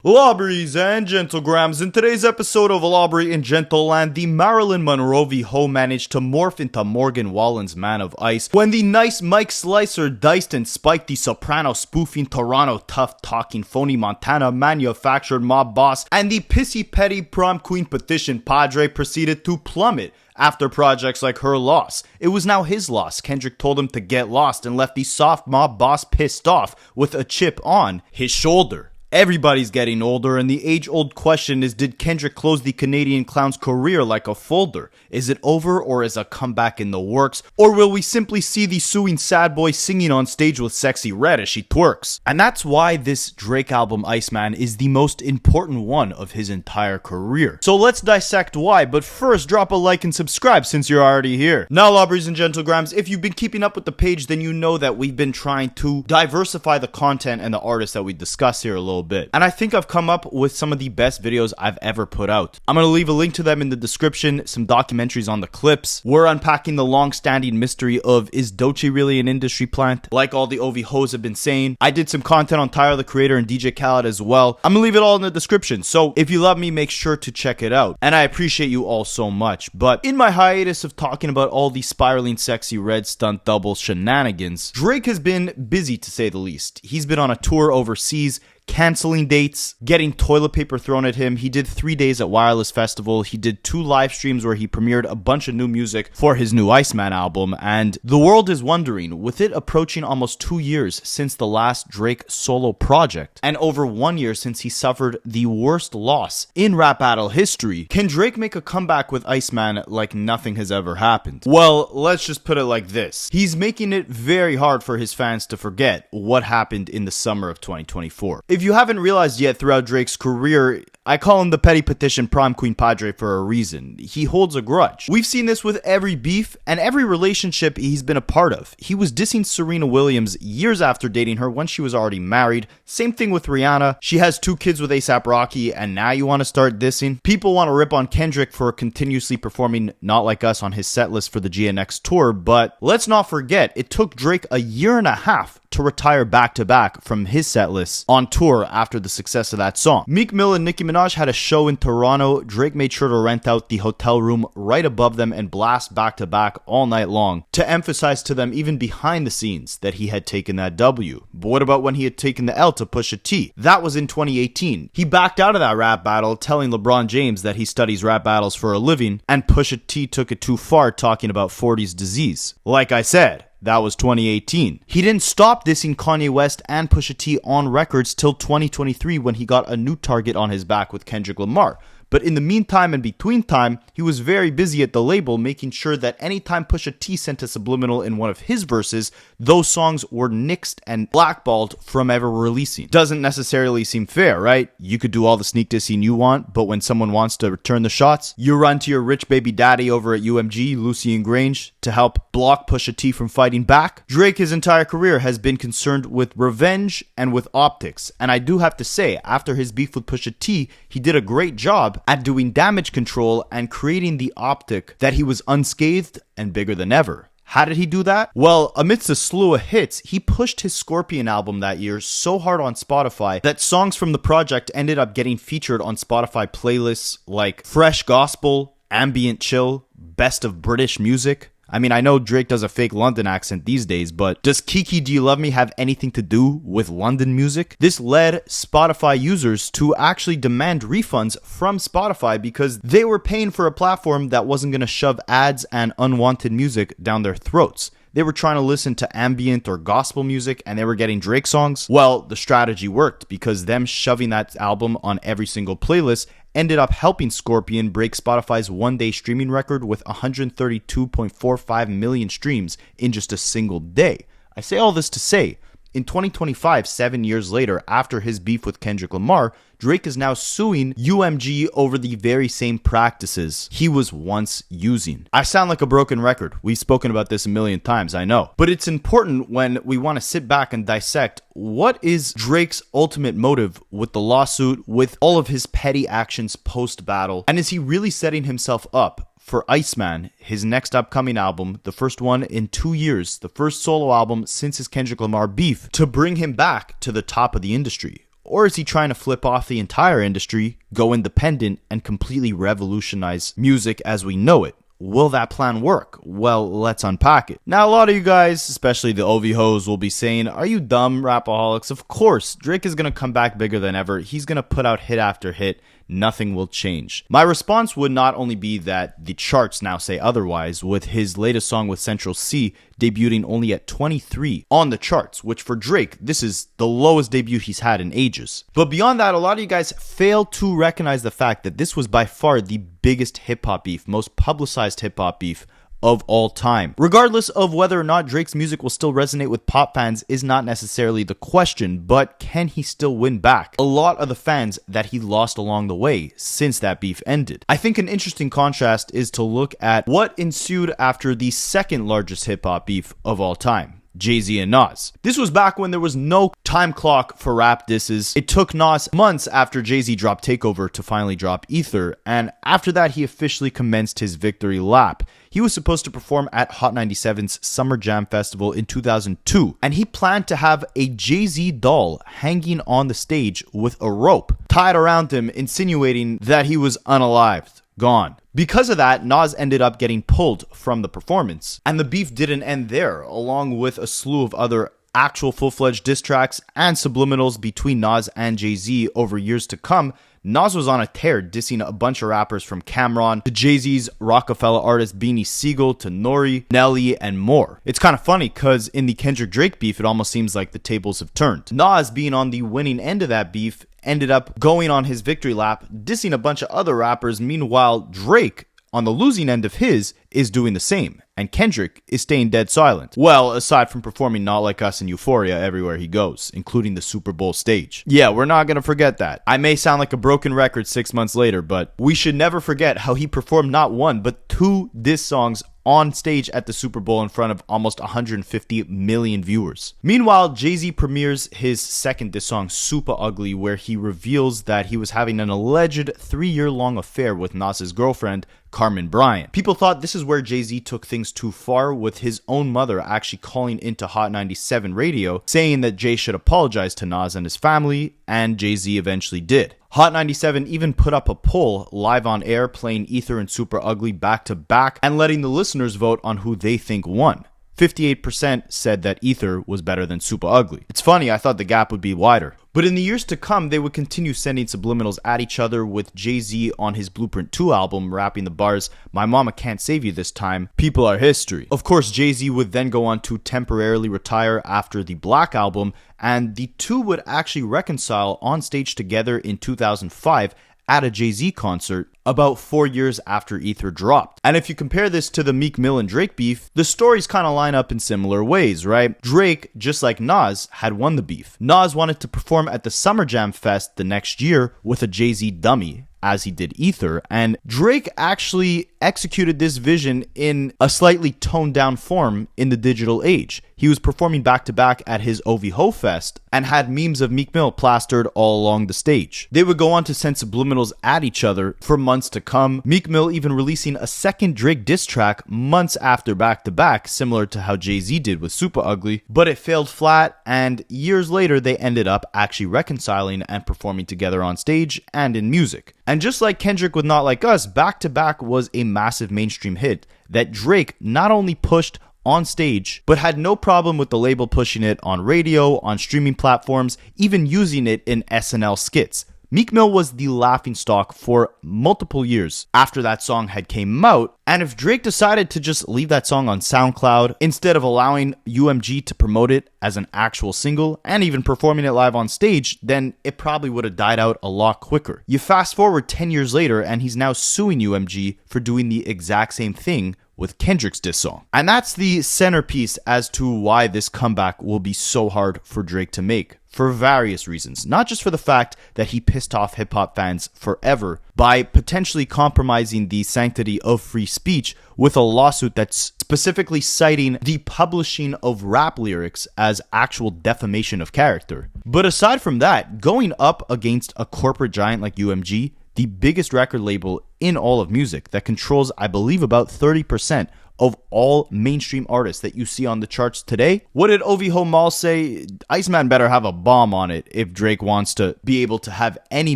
Lobberies and Gentlegrams. In today's episode of Lobbery in Gentleland, the Marilyn Monroe v. Ho managed to morph into Morgan Wallen's Man of Ice when the nice Mike Slicer diced and spiked the soprano spoofing Toronto tough talking phony Montana manufactured mob boss, and the pissy petty prom queen petition padre proceeded to plummet after projects like Her Loss. It was now his loss. Kendrick told him to get lost and left the soft mob boss pissed off with a chip on his shoulder. Everybody's getting older, and the age-old question is, did Kendrick close the Canadian clown's career like a folder? Is it over, or is a comeback in the works? Or will we simply see the suing sad boy singing on stage with Sexy Red as she twerks? And that's why this Drake album, ICEMAN, is the most important one of his entire career. So let's dissect why, but first, drop a like and subscribe since you're already here. Now, Lobberies and Gentlegrams, if you've been keeping up with the page, then you know that we've been trying to diversify the content and the artists that we discuss here a little bit. And I think I've come up with some of the best videos I've ever put out. I'm going to leave a link to them in the description, some documentaries on the clips. We're unpacking the long-standing mystery of, is Doechii really an industry plant? Like all the OV hoes have been saying. I did some content on Tyler the Creator and DJ Khaled as well. I'm going to leave it all in the description. So if you love me, make sure to check it out. And I appreciate you all so much. But in my hiatus of talking about all the spiraling Sexy Red stunt double shenanigans, Drake has been busy to say the least. He's been on a tour overseas, canceling dates, getting toilet paper thrown at him. He did 3 days at Wireless Festival. He did 2 live streams where he premiered a bunch of new music for his new ICEMAN album. And the world is wondering, with it approaching almost 2 years since the last Drake solo project, and over 1 year since he suffered the worst loss in rap battle history, can Drake make a comeback with ICEMAN like nothing has ever happened? Well, let's just put it like this. He's making it very hard for his fans to forget what happened in the summer of 2024. If you haven't realized yet throughout Drake's career, I call him the petty petition prom queen padre for a reason. He holds a grudge. We've seen this with every beef and every relationship he's been a part of. He was dissing Serena Williams years after dating her when she was already married. Same thing with Rihanna. She has 2 kids with A$AP Rocky, and now you want to start dissing? People want to rip on Kendrick for continuously performing Not Like Us on his set list for the GNX tour, but let's not forget, it took Drake a year and a half to retire back-to-back from his set list on tour after the success of that song. Meek Mill and Nicki Minaj had a show in Toronto. Drake made sure to rent out the hotel room right above them and blast back-to-back all night long to emphasize to them, even behind the scenes, that he had taken that W. But what about when he had taken the L to Pusha T? That was in 2018. He backed out of that rap battle, telling LeBron James that he studies rap battles for a living, and Pusha T took it too far, talking about 40s disease. Like I said, that was 2018. He didn't stop dissing Kanye West and Pusha T on records till 2023 when he got a new target on his back with Kendrick Lamar. But in the meantime and between time, he was very busy at the label making sure that anytime Pusha T sent a subliminal in one of his verses, those songs were nixed and blackballed from ever releasing. Doesn't necessarily seem fair, right? You could do all the sneak dissing you want, but when someone wants to return the shots, you run to your rich baby daddy over at UMG, Lucian Grange, to help block Pusha T from fighting back. Drake, his entire career, has been concerned with revenge and with optics. And I do have to say, after his beef with Pusha T, he did a great job at doing damage control and creating the optic that he was unscathed and bigger than ever. How did he do that? Well, amidst a slew of hits, he pushed his Scorpion album that year so hard on Spotify that songs from the project ended up getting featured on Spotify playlists like Fresh Gospel, Ambient Chill, Best of British Music. I mean, I know Drake does a fake London accent these days, but does Kiki Do You Love Me have anything to do with London music? This led Spotify users to actually demand refunds from Spotify because they were paying for a platform that wasn't going to shove ads and unwanted music down their throats. They were trying to listen to ambient or gospel music and they were getting Drake songs. Well, the strategy worked because them shoving that album on every single playlist ended up helping Scorpion break Spotify's one-day streaming record with 132.45 million streams in just a single day. I say all this to say, in 2025, 7 years later, after his beef with Kendrick Lamar, Drake is now suing UMG over the very same practices he was once using. I sound like a broken record. We've spoken about this a million times, I know. But it's important when we want to sit back and dissect what is Drake's ultimate motive with the lawsuit, with all of his petty actions post-battle, and is he really setting himself up for ICEMAN, his next upcoming album, the first one in 2 years, the first solo album since his Kendrick Lamar beef, to bring him back to the top of the industry? Or is he trying to flip off the entire industry, go independent, and completely revolutionize music as we know it? Will that plan work? Well, let's unpack it. Now, a lot of you guys, especially the OV hoes, will be saying, are you dumb, rapaholics? Of course, Drake is going to come back bigger than ever. He's going to put out hit after hit. Nothing will change. My response would not only be that the charts now say otherwise, with his latest song with Central C debuting only at 23 on the charts, which for Drake, this is the lowest debut he's had in ages. But beyond that, a lot of you guys fail to recognize the fact that this was by far the biggest hip-hop beef, most publicized hip-hop beef of all time. Regardless of whether or not Drake's music will still resonate with pop fans is not necessarily the question, but can he still win back a lot of the fans that he lost along the way since that beef ended? I think an interesting contrast is to look at what ensued after the second largest hip-hop beef of all time, JayZ and Nas. This was back when there was no time clock for rap disses. It took Nas months after JayZ dropped Takeover to finally drop Ether, and after that he officially commenced his victory lap. He was supposed to perform at Hot 97's Summer Jam Festival in 2002, and he planned to have a JayZ doll hanging on the stage with a rope tied around him, insinuating that he was unalived, gone. Because of that, Nas ended up getting pulled from the performance, and the beef didn't end there, along with a slew of other actual full-fledged diss tracks and subliminals between Nas and JayZ over years to come. Nas was on a tear, dissing a bunch of rappers from Cameron to JayZ's Rockefeller artist Beanie Siegel to Nori, Nelly, and more. It's kind of funny because in the Kendrick Drake beef, it almost seems like the tables have turned. Nas, being on the winning end of that beef, ended up going on his victory lap, dissing a bunch of other rappers. Meanwhile, Drake, on the losing end of his, is doing the same, and Kendrick is staying dead silent. Well, aside from performing Not Like Us and Euphoria everywhere he goes, including the Super Bowl stage. Yeah, we're not gonna forget that. I may sound like a broken record 6 months later, but we should never forget how he performed not one, but two diss songs on stage at the Super Bowl in front of almost 150 million viewers. Meanwhile, JayZ premieres his second diss song, Super Ugly, where he reveals that he was having an alleged 3-year-long affair with Nas's girlfriend, Carmen Bryant. People thought this is where JayZ took things too far, with his own mother actually calling into Hot 97 radio, saying that Jay should apologize to Nas and his family, and JayZ eventually did. Hot 97 even put up a poll live on air, playing Ether and Super Ugly back to back and letting the listeners vote on who they think won. 58% said that Ether was better than Super Ugly. It's funny, I thought the gap would be wider. But in the years to come, they would continue sending subliminals at each other, with JayZ on his Blueprint 2 album rapping the bars, "My mama can't save you this time, people are history." Of course, JayZ would then go on to temporarily retire after the Black album, and the two would actually reconcile on stage together in 2005 at a JayZ concert about 4 years after Ether dropped. And if you compare this to the Meek Mill and Drake beef, the stories kind of line up in similar ways, right? Drake, just like Nas, had won the beef. Nas wanted to perform at the Summer Jam Fest the next year with a JayZ dummy, as he did Ether, and Drake actually executed this vision in a slightly toned down form in the digital age. He was performing back to back at his OV Ho Fest and had memes of Meek Mill plastered all along the stage. They would go on to send subliminals at each other for months to come, Meek Mill even releasing a second Drake diss track months after back to back, similar to how JayZ did with Super Ugly, but it failed flat, and years later they ended up actually reconciling and performing together on stage and in music. And just like Kendrick with Not Like Us, Back to Back was a massive mainstream hit that Drake not only pushed on stage, but had no problem with the label pushing it on radio, on streaming platforms, even using it in SNL skits. Meek Mill was the laughingstock for multiple years after that song had came out, and if Drake decided to just leave that song on SoundCloud instead of allowing UMG to promote it as an actual single and even performing it live on stage, then it probably would have died out a lot quicker. You fast forward 10 years later and he's now suing UMG for doing the exact same thing with Kendrick's diss song. And that's the centerpiece as to why this comeback will be so hard for Drake to make, for various reasons. Not just for the fact that he pissed off hip-hop fans forever by potentially compromising the sanctity of free speech with a lawsuit that's specifically citing the publishing of rap lyrics as actual defamation of character. But aside from that, going up against a corporate giant like UMG, the biggest record label in all of music that controls, I believe, about 30% of all mainstream artists that you see on the charts today. What did Ovi Homal say? ICEMAN better have a bomb on it if Drake wants to be able to have any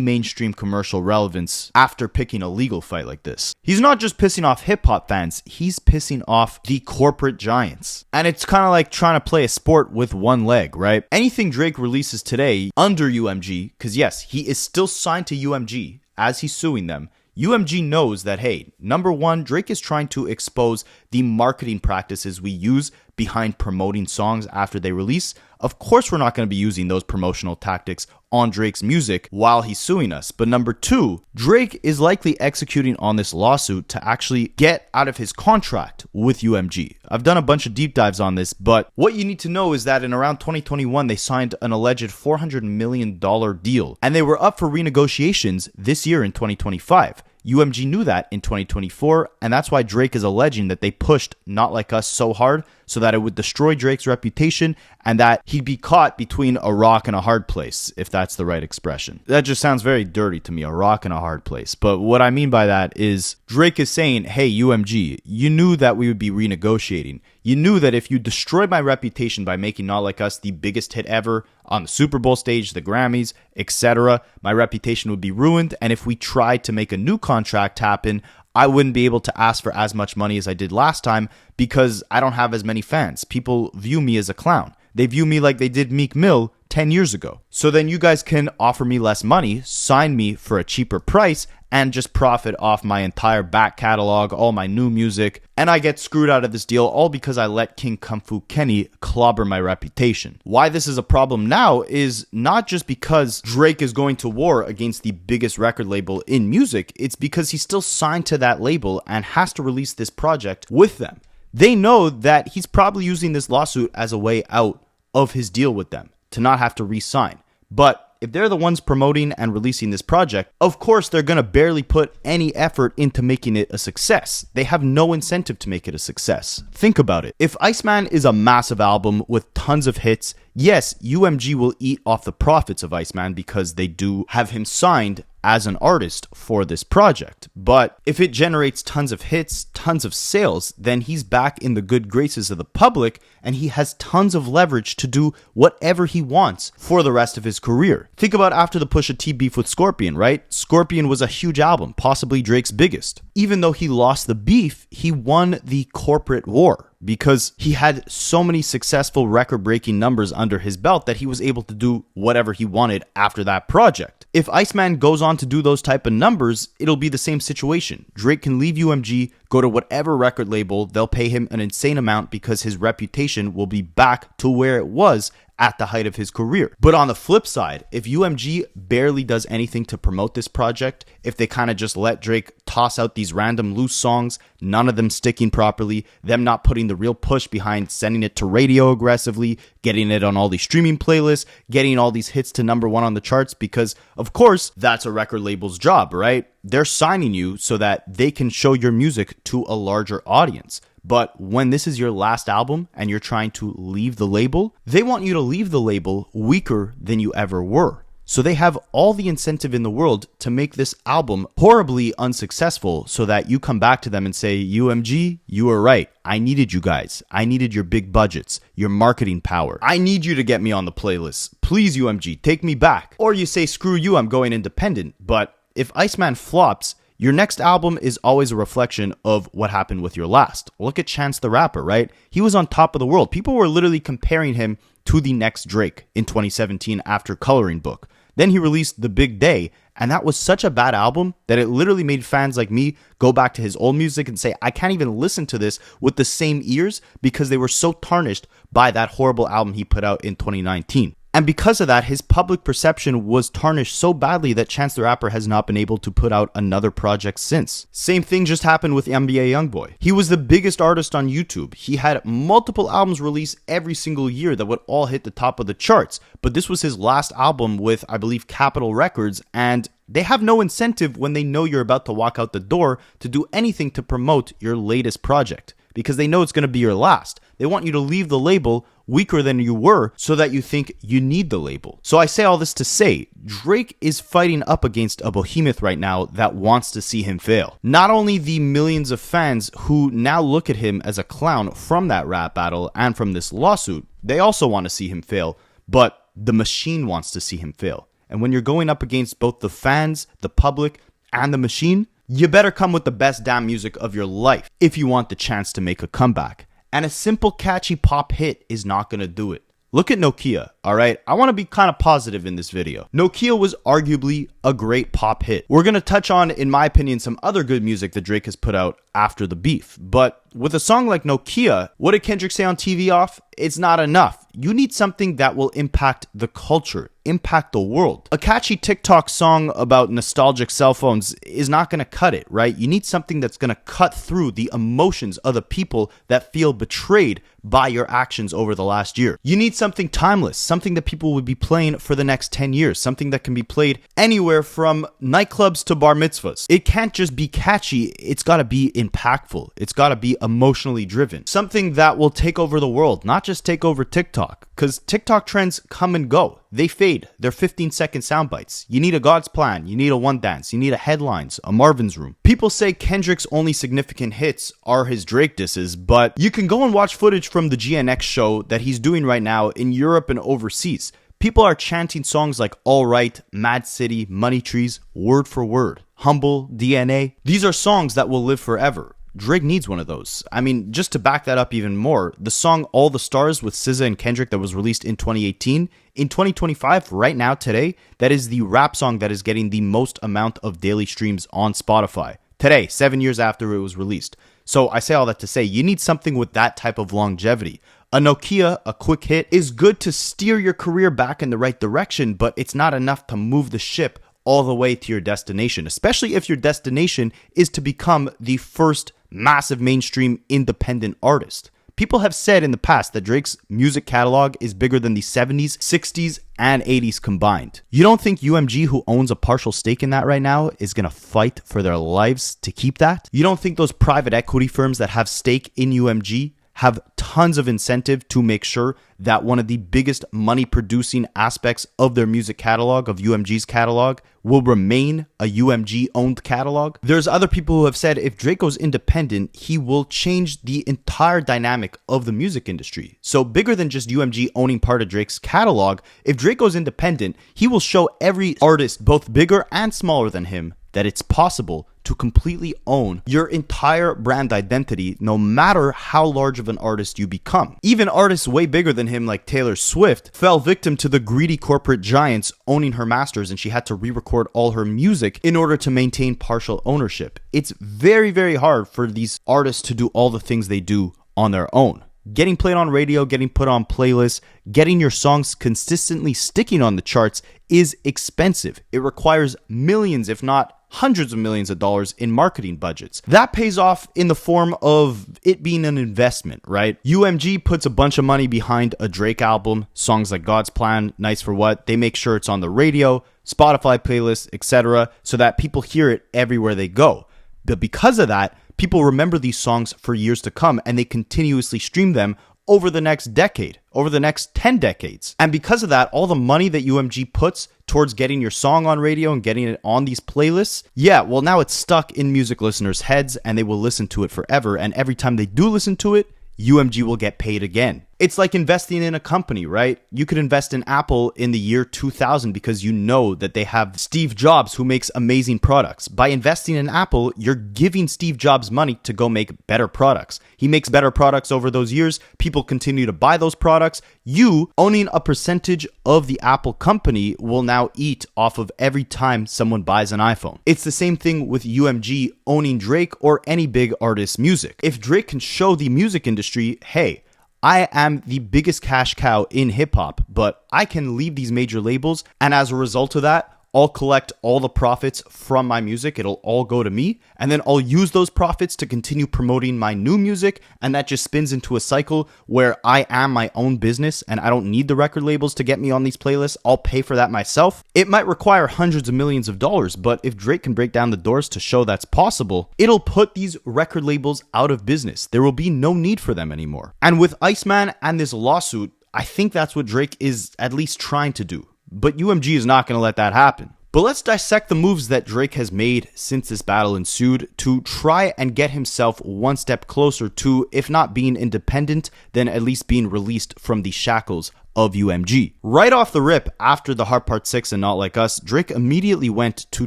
mainstream commercial relevance after picking a legal fight like this. He's not just pissing off hip-hop fans, he's pissing off the corporate giants. And it's kind of like trying to play a sport with one leg, right? Anything Drake releases today under UMG, because yes, he is still signed to UMG as he's suing them, UMG knows that, hey, number one, Drake is trying to expose the marketing practices we use behind promoting songs after they release. Of course, we're not going to be using those promotional tactics on Drake's music while he's suing us. But number two, Drake is likely executing on this lawsuit to actually get out of his contract with UMG. I've done a bunch of deep dives on this, but what you need to know is that in around 2021, they signed an alleged $400 million deal, and they were up for renegotiations this year in 2025. UMG knew that in 2024, and that's why Drake is alleging that they pushed Not Like Us so hard so that it would destroy Drake's reputation and that he'd be caught between a rock and a hard place, if that's the right expression. That just sounds very dirty to me, a rock and a hard place. But what I mean by that is Drake is saying, hey, UMG, you knew that we would be renegotiating. You knew that if you destroyed my reputation by making Not Like Us the biggest hit ever on the Super Bowl stage, the Grammys, etc., my reputation would be ruined. And if we tried to make a new contract happen, I wouldn't be able to ask for as much money as I did last time because I don't have as many fans. People view me as a clown. They view me like they did Meek Mill 10 years ago. So then you guys can offer me less money, sign me for a cheaper price, and just profit off my entire back catalog, all my new music, and I get screwed out of this deal all because I let King Kung Fu Kenny clobber my reputation. Why this is a problem now is not just because Drake is going to war against the biggest record label in music, it's because he's still signed to that label and has to release this project with them. They know that he's probably using this lawsuit as a way out of his deal with them to not have to re-sign. But if they're the ones promoting and releasing this project, of course they're going to barely put any effort into making it a success. They have no incentive to make it a success. Think about it. If ICEMAN is a massive album with tons of hits, yes, UMG will eat off the profits of ICEMAN because they do have him signed as an artist for this project. But if it generates tons of hits, tons of sales, then he's back in the good graces of the public and he has tons of leverage to do whatever he wants for the rest of his career. Think about after the Pusha T beef with Scorpion, right? Scorpion was a huge album, possibly Drake's biggest. Even though he lost the beef, he won the corporate war because he had so many successful record-breaking numbers under his belt that he was able to do whatever he wanted after that project. If ICEMAN goes on to do those type of numbers, it'll be the same situation. Drake can leave UMG, go to whatever record label, they'll pay him an insane amount because his reputation will be back to where it was at the height of his career. But on the flip side, if UMG barely does anything to promote this project, if they kind of just let Drake toss out these random loose songs, none of them sticking properly, them not putting the real push behind sending it to radio aggressively, getting it on all these streaming playlists, getting all these hits to number one on the charts, because of course that's a record label's job, right? They're signing you so that they can show your music to a larger audience. But when this is your last album and you're trying to leave the label, they want you to leave the label weaker than you ever were. So they have all the incentive in the world to make this album horribly unsuccessful so that you come back to them and say, UMG, you were right. I needed you guys. I needed your big budgets, your marketing power. I need you to get me on the playlist. Please, UMG, take me back. Or you say, screw you, I'm going independent. But if ICEMAN flops, your next album is always a reflection of what happened with your last. Look at Chance the Rapper, right? He was on top of the world. People were literally comparing him to the next Drake in 2017 after Coloring Book. Then he released The Big Day, and that was such a bad album that it literally made fans like me go back to his old music and say, I can't even listen to this with the same ears because they were so tarnished by that horrible album he put out in 2019. And because of that, his public perception was tarnished so badly that Chance the Rapper has not been able to put out another project since. Same thing just happened with NBA Youngboy. He was the biggest artist on YouTube. He had multiple albums released every single year that would all hit the top of the charts. But this was his last album with, I believe, Capitol Records, and they have no incentive when they know you're about to walk out the door to do anything to promote your latest project, because they know it's going to be your last. They want you to leave the label weaker than you were so that you think you need the label. So I say all this to say, Drake is fighting up against a behemoth right now that wants to see him fail. Not only the millions of fans who now look at him as a clown from that rap battle and from this lawsuit, they also want to see him fail, but the machine wants to see him fail. And when you're going up against both the fans, the public, and the machine, you better come with the best damn music of your life if you want the chance to make a comeback. And a simple catchy pop hit is not going to do it. Look at Nokia, alright? I want to be kind of positive in this video. Nokia was arguably a great pop hit. We're going to touch on, in my opinion, some other good music that Drake has put out after the beef. But with a song like Nokia, what did Kendrick say on TV off? It's not enough. You need something that will impact the culture, impact the world. A catchy TikTok song about nostalgic cell phones is not going to cut it, right? You need something that's going to cut through the emotions of the people that feel betrayed by your actions over the last year. You need something timeless, something that people would be playing for the next 10 years, something that can be played anywhere from nightclubs to bar mitzvahs. It can't just be catchy, it's got to be impactful. It's got to be emotionally driven. Something that will take over the world, not just take over TikTok, because TikTok trends come and go. They fade. They're 15-second sound bites. You need a God's Plan. You need a One Dance. You need a Headlines, a Marvin's Room. People say Kendrick's only significant hits are his Drake disses, but you can go and watch footage from the GNX show that he's doing right now in Europe and overseas. People are chanting songs like All Right, Mad City, Money Trees, word for word, Humble, DNA. These are songs that will live forever. Drake needs one of those. I mean, just to back that up even more, the song All the Stars with SZA and Kendrick that was released in 2018, in 2025, right now, today, that is the rap song that is getting the most amount of daily streams on Spotify. Today, 7 years after it was released. So I say all that to say, you need something with that type of longevity. A Nokia, a quick hit, is good to steer your career back in the right direction, but it's not enough to move the ship all the way to your destination, especially if your destination is to become the first massive mainstream independent artist. People have said in the past that Drake's music catalog is bigger than the 70s, 60s, and 80s combined. You don't think UMG, who owns a partial stake in that right now, is going to fight for their lives to keep that? You don't think those private equity firms that have stake in UMG have tons of incentive to make sure that one of the biggest money producing aspects of their music catalog, of UMG's catalog, will remain a UMG owned catalog? There's other people who have said if Drake goes independent, he will change the entire dynamic of the music industry. So bigger than just UMG owning part of Drake's catalog, if Drake goes independent, he will show every artist, both bigger and smaller than him, that it's possible to completely own your entire brand identity, no matter how large of an artist you become. Even artists way bigger than him, like Taylor Swift, fell victim to the greedy corporate giants owning her masters, and she had to re-record all her music in order to maintain partial ownership. It's very, very hard for these artists to do all the things they do on their own. Getting played on radio, getting put on playlists, getting your songs consistently sticking on the charts is expensive. It requires millions, if not hundreds of millions of dollars in marketing budgets. That pays off in the form of it being an investment, right? UMG puts a bunch of money behind a Drake album, songs like God's Plan, Nice for What. They make sure it's on the radio, Spotify playlists, etc., so that people hear it everywhere they go. But because of that, people remember these songs for years to come, and they continuously stream them over the next decade, over the next 10 decades. And because of that, all the money that UMG puts towards getting your song on radio and getting it on these playlists, well, now it's stuck in music listeners' heads, and they will listen to it forever. And every time they do listen to it, UMG will get paid again. It's like investing in a company, right? You could invest in Apple in the year 2000 because you know that they have Steve Jobs who makes amazing products. By investing in Apple, you're giving Steve Jobs money to go make better products. He makes better products over those years. People continue to buy those products. You, owning a percentage of the Apple company, will now eat off of every time someone buys an iPhone. It's the same thing with UMG owning Drake or any big artist's music. If Drake can show the music industry, hey, I am the biggest cash cow in hip hop, but I can leave these major labels, and as a result of that, I'll collect all the profits from my music. It'll all go to me, and then I'll use those profits to continue promoting my new music, and that just spins into a cycle where I am my own business and I don't need the record labels to get me on these playlists. I'll pay for that myself. It might require hundreds of millions of dollars, but if Drake can break down the doors to show that's possible, it'll put these record labels out of business. There will be no need for them anymore. And with ICEMAN and this lawsuit, I think that's what Drake is at least trying to do. But UMG is not going to let that happen. But let's dissect the moves that Drake has made since this battle ensued to try and get himself one step closer to, if not being independent, then at least being released from the shackles of UMG. Right off the rip, after the Heart Part 6 and Not Like Us, Drake immediately went to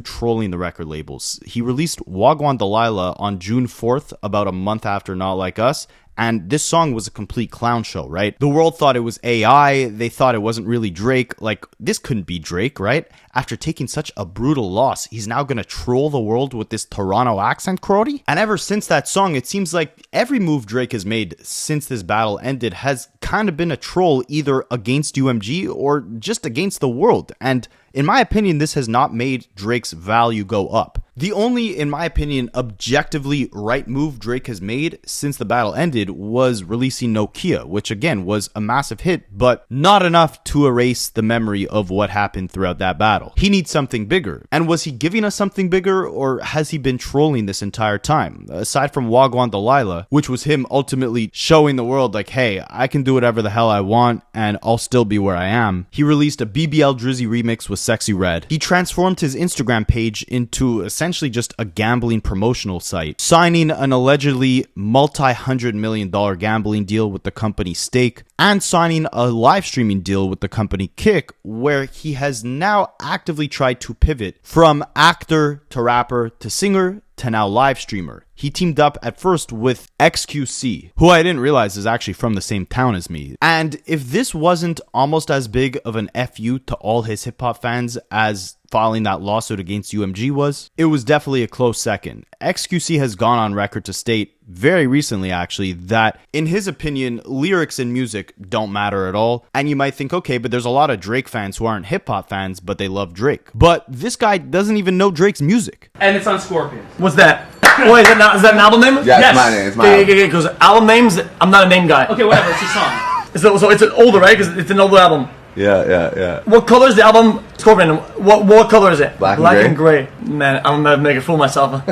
trolling the record labels. He released Wagwan Delilah on June 4th, about a month after Not Like Us, and this song was a complete clown show, right? The world thought it was AI, they thought it wasn't really Drake, like, this couldn't be Drake, right? After taking such a brutal loss, he's now gonna troll the world with this Toronto accent, Carti? And ever since that song, it seems like every move Drake has made since this battle ended has kind of been a troll either against UMG or just against the world, and in my opinion, this has not made Drake's value go up. The only, in my opinion, objectively right move Drake has made since the battle ended was releasing Nokia, which again was a massive hit, but not enough to erase the memory of what happened throughout that battle. He needs something bigger. And was he giving us something bigger, or has he been trolling this entire time? Aside from Wagwan Delilah, which was him ultimately showing the world like, hey, I can do whatever the hell I want and I'll still be where I am. He released a BBL Drizzy remix with Sexy Red. He transformed his Instagram page into essentially just a gambling promotional site, signing an allegedly multi-$100 million gambling deal with the company Stake, and signing a live streaming deal with the company Kick, where he has now actively tried to pivot from actor to rapper to singer to now live streamer. He teamed up at first with XQC, who I didn't realize is actually from the same town as me. And if this wasn't almost as big of an FU to all his hip-hop fans as filing that lawsuit against UMG was, it was definitely a close second. XQC has gone on record to state, very recently actually, that in his opinion, lyrics and music don't matter at all. And you might think, okay, but there's a lot of Drake fans who aren't hip-hop fans, but they love Drake. But this guy doesn't even know Drake's music. And it's on Scorpion. What's that? Wait, is that an album name? Yeah, yes. It's my name. It's my album. Yeah, because album names, I'm not a name guy. Okay, whatever, it's a song. So it's an older, right? Because it's an older album. Yeah. What color is the album Scorpion? What color is it? Black and gray. Man, I'm gonna make a fool of myself.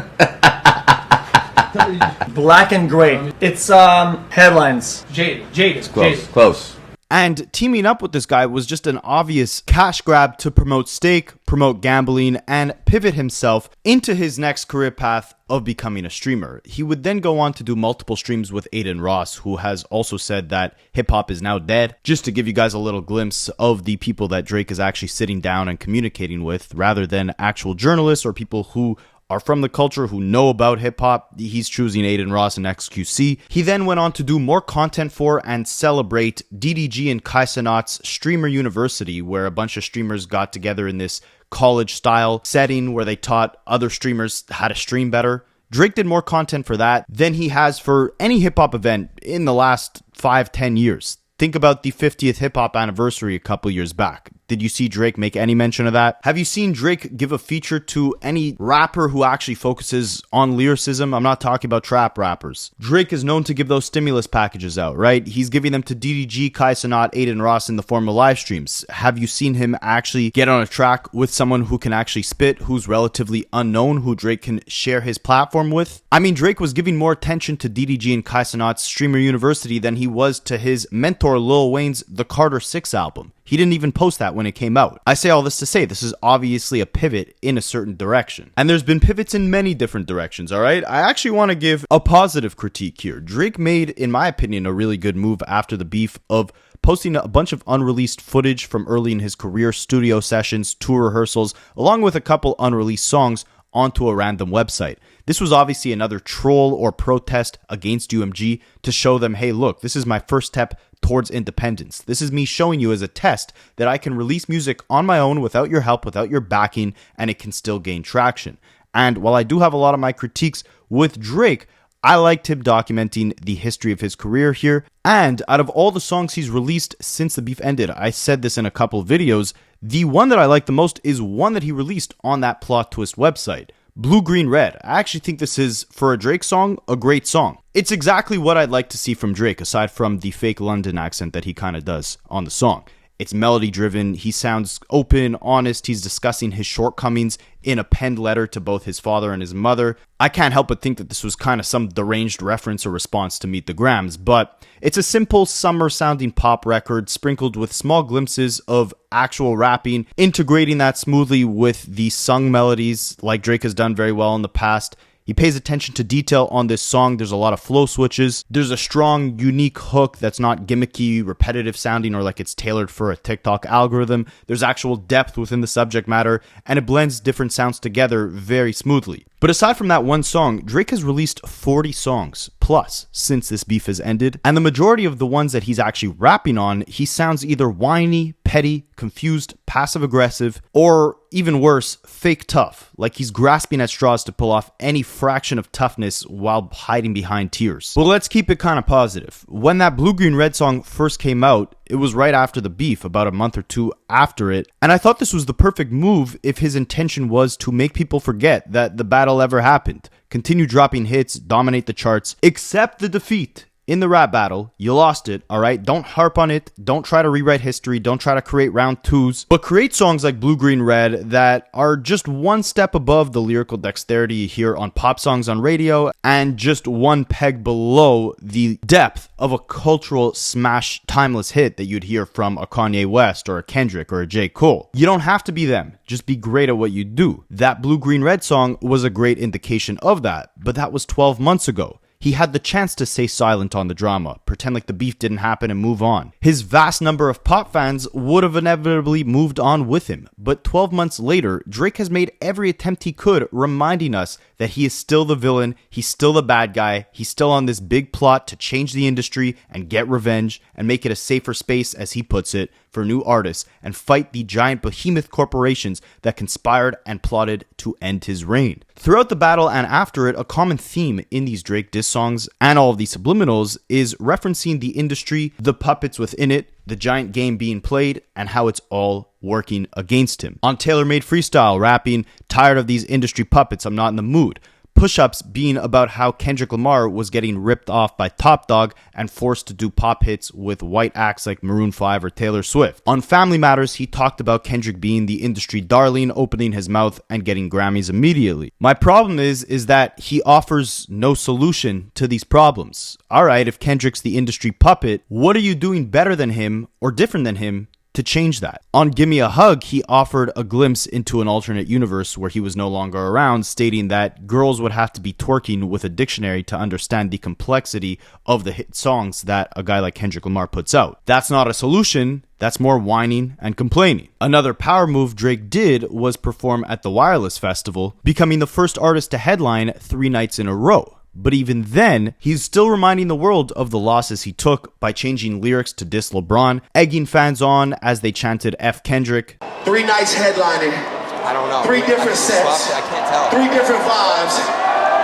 Black and gray. It's headlines. JayZ. Close. And teaming up with this guy was just an obvious cash grab to promote Stake, promote gambling, and pivot himself into his next career path of becoming a streamer. He would then go on to do multiple streams with Adin Ross, who has also said that hip-hop is now dead. Just to give you guys a little glimpse of the people that Drake is actually sitting down and communicating with, rather than actual journalists or people who are from the culture who know about hip-hop, he's choosing Adin Ross and XQC. He then went on to do more content for and celebrate DDG and Kaisanot's Streamer University, where a bunch of streamers got together in this college-style setting where they taught other streamers how to stream better. Drake did more content for that than he has for any hip-hop event in the last 5-10 years. Think about the 50th hip-hop anniversary a couple years back. Did you see Drake make any mention of that? Have you seen Drake give a feature to any rapper who actually focuses on lyricism? I'm not talking about trap rappers. Drake is known to give those stimulus packages out, right? He's giving them to DDG, Kaisanot, Adin Ross in the form of live streams. Have you seen him actually get on a track with someone who can actually spit, who's relatively unknown, who Drake can share his platform with? I mean, Drake was giving more attention to DDG and Kaisanot's Streamer University than he was to his mentor Lil Wayne's The Carter 6 album. He didn't even post that when it came out. I say all this to say this is obviously a pivot in a certain direction. And there's been pivots in many different directions, alright? I actually want to give a positive critique here. Drake made, in my opinion, a really good move after the beef of posting a bunch of unreleased footage from early in his career, studio sessions, tour rehearsals, along with a couple unreleased songs onto a random website. This was obviously another troll or protest against UMG to show them, hey, look, this is my first step towards independence. This is me showing you as a test that I can release music on my own without your help, without your backing, and it can still gain traction. And while I do have a lot of my critiques with Drake, I liked him documenting the history of his career here. And out of all the songs he's released since the beef ended, I said this in a couple of videos, the one that I like the most is one that he released on that Plot Twist website. Blue, Green, Red. I actually think this is, for a Drake song, a great song. It's exactly what I'd like to see from Drake, aside from the fake London accent that he kind of does on the song. It's melody driven. He sounds open, honest. He's discussing his shortcomings in a penned letter to both his father and his mother. I can't help but think that this was kind of some deranged reference or response to Meet the Grams, but it's a simple summer sounding pop record sprinkled with small glimpses of actual rapping, integrating that smoothly with the sung melodies like Drake has done very well in the past. He pays attention to detail on this song. There's a lot of flow switches. There's a strong, unique hook that's not gimmicky, repetitive sounding, or like it's tailored for a TikTok algorithm. There's actual depth within the subject matter, and it blends different sounds together very smoothly. But aside from that one song, Drake has released 40 songs plus since this beef has ended, and the majority of the ones that he's actually rapping on, he sounds either whiny, petty, confused, passive-aggressive, or even worse, fake tough, like he's grasping at straws to pull off any fraction of toughness while hiding behind tears. But let's keep it kind of positive. When that Blue Green Red song first came out, it was right after the beef, about a month or two after it, and I thought this was the perfect move if his intention was to make people forget that the battle ever happened, continue dropping hits, dominate the charts, accept the defeat. In the rap battle, you lost it, alright? Don't harp on it, don't try to rewrite history, don't try to create round twos, but create songs like Blue Green Red that are just one step above the lyrical dexterity you hear on pop songs on radio, and just one peg below the depth of a cultural smash timeless hit that you'd hear from a Kanye West or a Kendrick or a J. Cole. You don't have to be them, just be great at what you do. That Blue Green Red song was a great indication of that, but that was 12 months ago. He had the chance to stay silent on the drama, pretend like the beef didn't happen and move on. His vast number of pop fans would have inevitably moved on with him, but 12 months later, Drake has made every attempt he could, reminding us that he is still the villain, he's still the bad guy, he's still on this big plot to change the industry and get revenge and make it a safer space, as he puts it, for new artists and fight the giant behemoth corporations that conspired and plotted to end his reign. Throughout the battle and after it, a common theme in these Drake diss songs and all of these subliminals is referencing the industry, the puppets within it, the giant game being played, and how it's all working against him. On Tailor-Made Freestyle, rapping, tired of these industry puppets, I'm not in the mood. Push-Ups being about how Kendrick Lamar was getting ripped off by Top Dog and forced to do pop hits with white acts like Maroon 5 or Taylor Swift. On Family Matters, he talked about Kendrick being the industry darling, opening his mouth and getting Grammys immediately. My problem is that he offers no solution to these problems. Alright, if Kendrick's the industry puppet, what are you doing better than him or different than him to change that? On Gimme a Hug, he offered a glimpse into an alternate universe where he was no longer around, stating that girls would have to be twerking with a dictionary to understand the complexity of the hit songs that a guy like Kendrick Lamar puts out. That's not a solution. That's more whining and complaining. Another power move Drake did was perform at the Wireless Festival, becoming the first artist to headline 3 nights in a row. But even then, he's still reminding the world of the losses he took by changing lyrics to diss LeBron, egging fans on as they chanted F Kendrick. 3 nights headlining. I don't know. 3 different sets. I can't tell. 3 different vibes.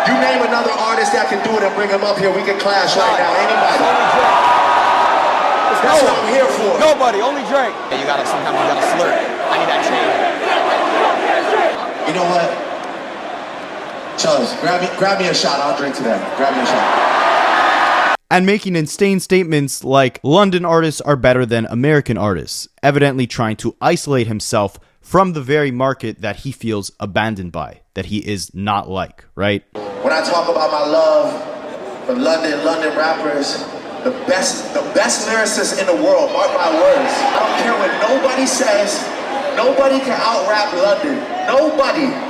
You name another artist that can do it and bring him up here. We can clash right now. Anybody? That's what I'm here for. Nobody, only Drake. Sometimes you gotta slurp. I need that chain. You know what? Charles, grab me a shot. I'll drink to that. Grab me a shot. And making insane statements like London artists are better than American artists, evidently trying to isolate himself from the very market that he feels abandoned by, that he is not like, right? When I talk about my love for London rappers, the best lyricists in the world, mark my words. I don't care what nobody says, nobody can out-rap London. Nobody.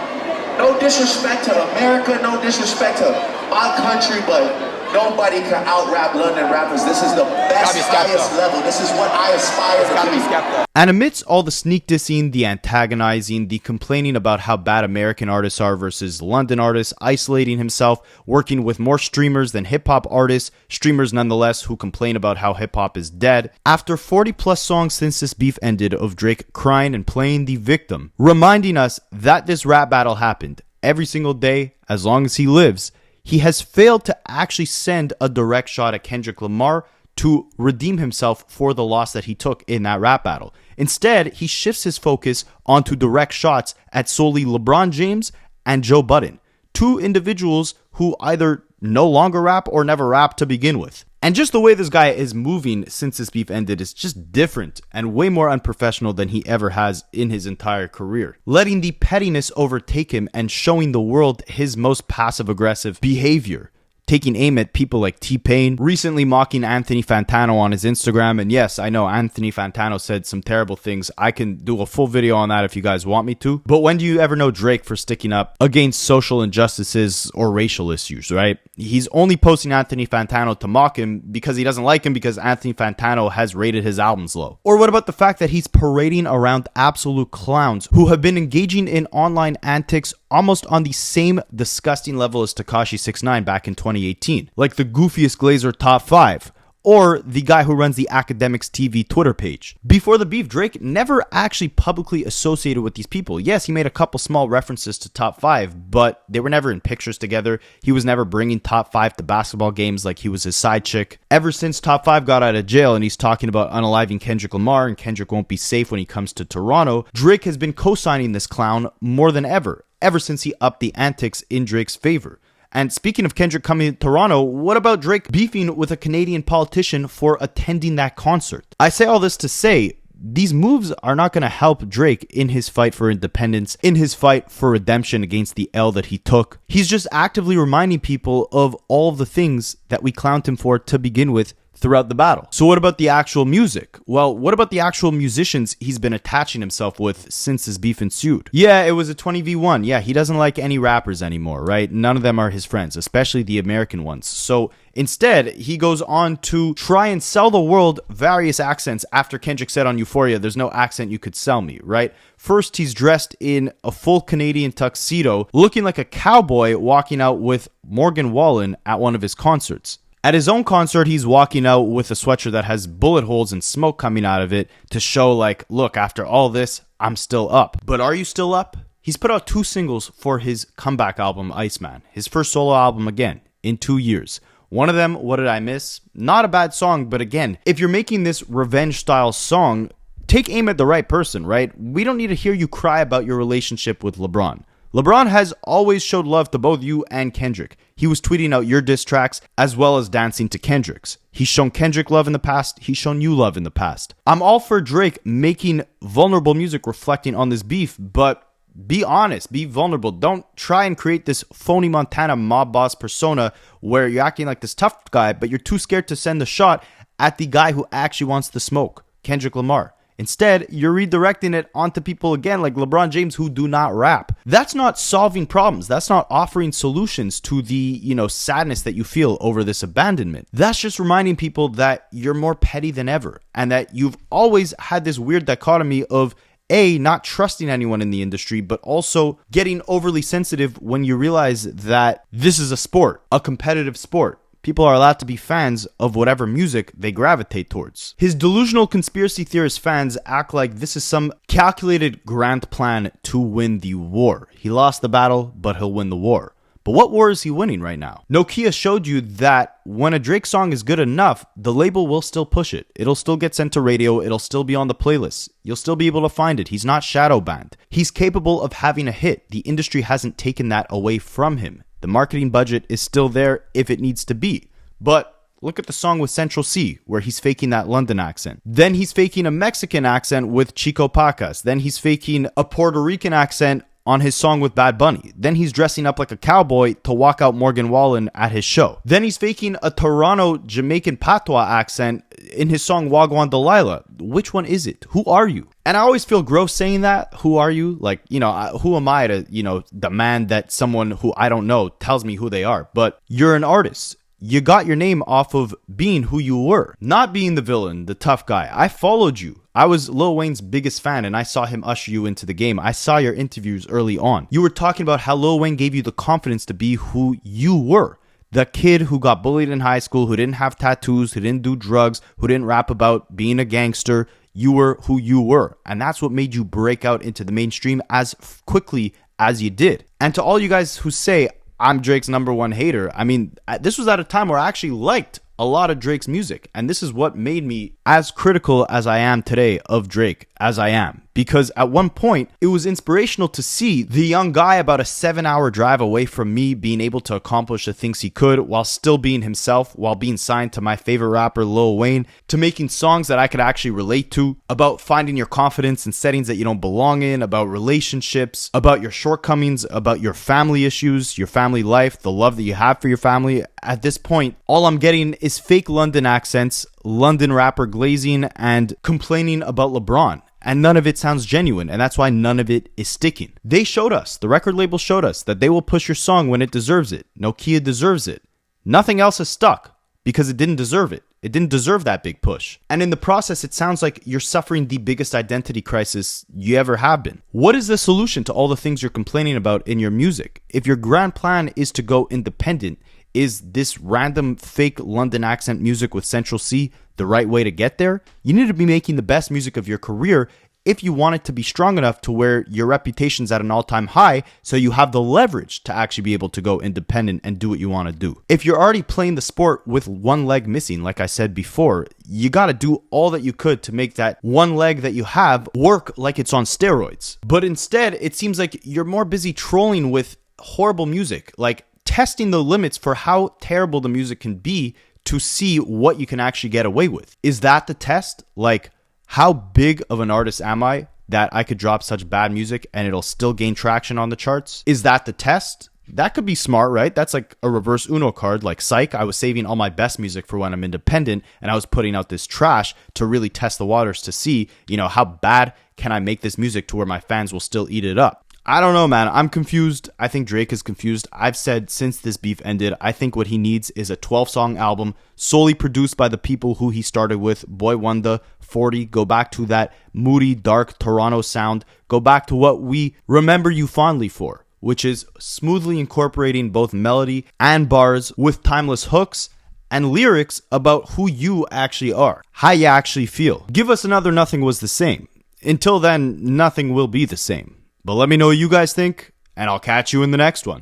No disrespect to America, no disrespect to my country, but nobody can out-rap London rappers. This is the best, highest level. This is what I aspire to be. And amidst all the sneak dissing, the antagonizing, the complaining about how bad American artists are versus London artists, isolating himself, working with more streamers than hip-hop artists, streamers nonetheless who complain about how hip-hop is dead, after 40 plus songs since this beef ended of Drake crying and playing the victim, reminding us that this rap battle happened every single day as long as he lives, he has failed to actually send a direct shot at Kendrick Lamar to redeem himself for the loss that he took in that rap battle. Instead, he shifts his focus onto direct shots at solely LeBron James and Joe Budden, 2 individuals who either no longer rap or never rap to begin with. And just the way this guy is moving since this beef ended is just different and way more unprofessional than he ever has in his entire career. Letting the pettiness overtake him and showing the world his most passive-aggressive behavior. Taking aim at people like T-Pain, recently mocking Anthony Fantano on his Instagram. And yes, I know Anthony Fantano said some terrible things. I can do a full video on that if you guys want me to. But when do you ever know Drake for sticking up against social injustices or racial issues, right? He's only posting Anthony Fantano to mock him because he doesn't like him because Anthony Fantano has rated his albums low. Or what about the fact that he's parading around absolute clowns who have been engaging in online antics almost on the same disgusting level as Tekashi 6ix9ine back in 2018, like the goofiest Glazer top 5, or the guy who runs the Akademiks TV Twitter page. Before the beef, Drake never actually publicly associated with these people. Yes, he made a couple small references to top 5, but they were never in pictures together. He was never bringing top 5 to basketball games like he was his side chick. Ever since top 5 got out of jail and he's talking about unaliving Kendrick Lamar and Kendrick won't be safe when he comes to Toronto, Drake has been co-signing this clown more than ever since he upped the antics in Drake's favor. And speaking of Kendrick coming to Toronto, what about Drake beefing with a Canadian politician for attending that concert? I say all this to say, these moves are not going to help Drake in his fight for independence, in his fight for redemption against the L that he took. He's just actively reminding people of all of the things that we clowned him for to begin with throughout the battle. So what about the actual music? Well, what about the actual musicians he's been attaching himself with since his beef ensued? Yeah, it was a 20v1. Yeah, he doesn't like any rappers anymore, right? None of them are his friends, especially the American ones. So instead, he goes on to try and sell the world various accents after Kendrick said on Euphoria, there's no accent you could sell me, right? First, he's dressed in a full Canadian tuxedo, looking like a cowboy walking out with Morgan Wallen at one of his concerts. At his own concert, he's walking out with a sweatshirt that has bullet holes and smoke coming out of it to show like, look, after all this, I'm still up. But are you still up? He's put out 2 singles for his comeback album, ICEMAN, his first solo album again in 2 years. One of them, What Did I Miss? Not a bad song, but again, if you're making this revenge style song, take aim at the right person, right? We don't need to hear you cry about your relationship with LeBron. LeBron has always showed love to both you and Kendrick. He was tweeting out your diss tracks as well as dancing to Kendrick's. He's shown Kendrick love in the past. He's shown you love in the past. I'm all for Drake making vulnerable music reflecting on this beef, but be honest, be vulnerable. Don't try and create this phony Montana mob boss persona where you're acting like this tough guy, but you're too scared to send the shot at the guy who actually wants the smoke, Kendrick Lamar. Instead, you're redirecting it onto people again like LeBron James who do not rap. That's not solving problems. That's not offering solutions to the, sadness that you feel over this abandonment. That's just reminding people that you're more petty than ever and that you've always had this weird dichotomy of A, not trusting anyone in the industry, but also getting overly sensitive when you realize that this is a sport, a competitive sport. People are allowed to be fans of whatever music they gravitate towards. His delusional conspiracy theorist fans act like this is some calculated grand plan to win the war. He lost the battle, but he'll win the war. But what war is he winning right now? Nokia showed you that when a Drake song is good enough, the label will still push it. It'll still get sent to radio. It'll still be on the playlist. You'll still be able to find it. He's not shadow banned. He's capable of having a hit. The industry hasn't taken that away from him. The marketing budget is still there if it needs to be. But look at the song with Central C, where he's faking that London accent. Then he's faking a Mexican accent with Chico Pacas. Then he's faking a Puerto Rican accent on his song with Bad Bunny. Then he's dressing up like a cowboy to walk out Morgan Wallen at his show. Then he's faking a Toronto Jamaican patois accent in his song Wagwan Delilah. Which one is it? Who are you? And I always feel gross saying that. Who are you? Like, who am I to, demand that someone who I don't know tells me who they are? But you're an artist. You got your name off of being who you were, not being the villain, the tough guy. I followed you. I was Lil Wayne's biggest fan and I saw him usher you into the game. I saw your interviews early on. You were talking about how Lil Wayne gave you the confidence to be who you were. The kid who got bullied in high school, who didn't have tattoos, who didn't do drugs, who didn't rap about being a gangster. You were who you were. And that's what made you break out into the mainstream as quickly as you did. And to all you guys who say, I'm Drake's #1 hater. I mean, this was at a time where I actually liked a lot of Drake's music. And this is what made me as critical as I am today of Drake as I am. Because at one point, it was inspirational to see the young guy about a 7-hour drive away from me being able to accomplish the things he could while still being himself, while being signed to my favorite rapper Lil Wayne, to making songs that I could actually relate to, about finding your confidence in settings that you don't belong in, about relationships, about your shortcomings, about your family issues, your family life, the love that you have for your family. At this point, all I'm getting is fake London accents, London rapper glazing, and complaining about LeBron. And none of it sounds genuine, and that's why none of it is sticking. They showed us, the record label showed us, that they will push your song when it deserves it. Nokia deserves it. Nothing else has stuck, because it didn't deserve it. It didn't deserve that big push. And in the process, it sounds like you're suffering the biggest identity crisis you ever have been. What is the solution to all the things you're complaining about in your music? If your grand plan is to go independent, is this random fake London accent music with Central C the right way to get there? You need to be making the best music of your career if you want it to be strong enough to where your reputation's at an all-time high, so you have the leverage to actually be able to go independent and do what you want to do. If you're already playing the sport with one leg missing, like I said before, you got to do all that you could to make that one leg that you have work like it's on steroids. But instead, it seems like you're more busy trolling with horrible music, like testing the limits for how terrible the music can be to see what you can actually get away with. Is that the test? Like, how big of an artist am I that I could drop such bad music and it'll still gain traction on the charts? Is that the test? That could be smart, right? That's like a reverse Uno card. Like Psych, I was saving all my best music for when I'm independent, and I was putting out this trash to really test the waters to see, how bad can I make this music to where my fans will still eat it up. I don't know, man. I'm confused. I think Drake is confused. I've said since this beef ended, I think what he needs is a 12-song album solely produced by the people who he started with. Boy Wonder, 40, go back to that moody, dark Toronto sound. Go back to what we remember you fondly for, which is smoothly incorporating both melody and bars with timeless hooks and lyrics about who you actually are, how you actually feel. Give us another Nothing Was the Same. Until then, nothing will be the same. But let me know what you guys think, and I'll catch you in the next one.